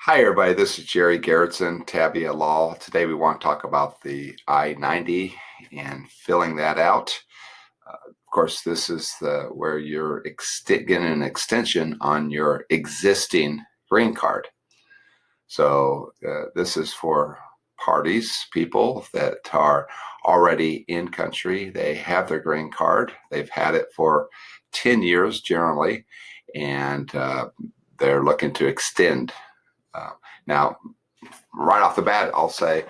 Hi everybody, this is Jerry Gerritsen Tabea Law. Today we want to talk about the I-90 and filling that out. Of course, this is where you're getting an extension on your existing green card. So this is for parties, people that are already in country. They have their green card. They've had it for 10 years generally, and they're looking to extend. Now, right off the bat, I'll say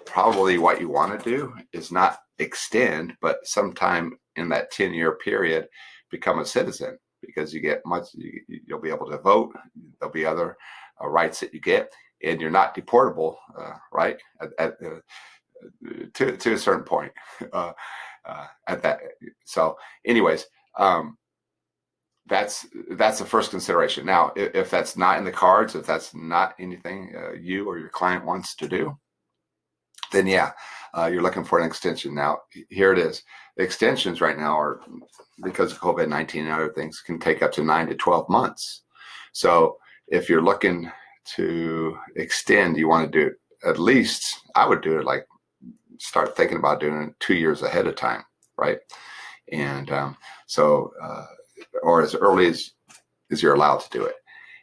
probably what you want to do is not extend, but sometime in that 10-year period, become a citizen, because you'll be able to vote. There'll be other rights that you get, and you're not deportable, right? To a certain point at that. So, anyways. That's the first consideration. Now, if that's not in the cards, if that's not anything you or your client wants to do, then yeah, you're looking for an extension. Now, here it is. The extensions right now are, because of COVID-19 and other things, can take up to 9 to 12 months. So if you're looking to extend, you want to do it at least, I would do it like, start thinking about doing it 2 years ahead of time, right? And or as early as you're allowed to do it.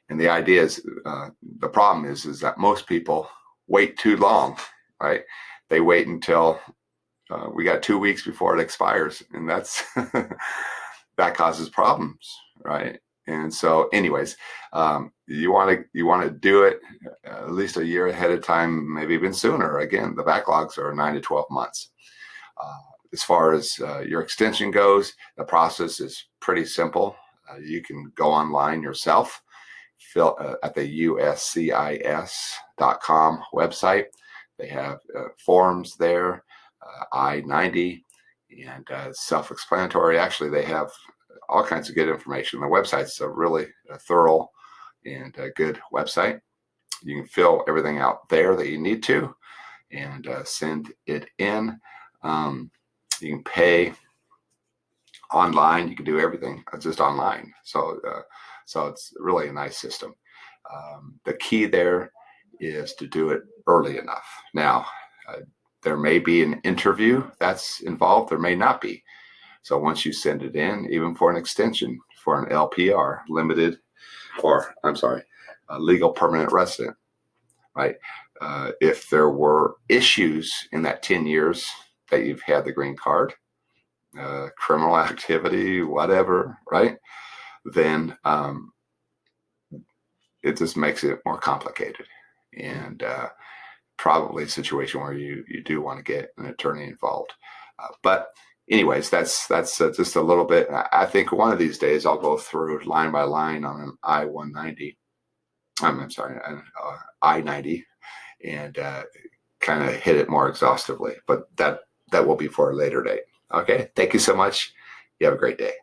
And the idea is, the problem is that most people wait too long, right? They wait until we got 2 weeks before it expires, and that's that causes problems, right? And so, anyways, you want to do it at least a year ahead of time, maybe even sooner. Again, the backlogs are 9 to 12 months. As far as your extension goes, the process is pretty simple. You can go online yourself, fill at the uscis.com website. They have forms there, I-90, and self-explanatory. Actually, they have all kinds of good information. The website's a really thorough and good website. You can fill everything out there that you need to and send it in. You can pay online. You can do everything just online. So it's really a nice system. The key there is to do it early enough. Now, there may be an interview that's involved. There may not be. So once you send it in, even for an extension, for an LPR, legal permanent resident, right? If there were issues in that 10 years that you've had the green card, criminal activity, whatever, right? Then it just makes it more complicated, and probably a situation where you do want to get an attorney involved. But anyways, that's just a little bit. I think one of these days I'll go through line by line on an I-190. I'm sorry, an I-90, and kind of hit it more exhaustively. But that will be for a later date. Okay, thank you so much. You have a great day.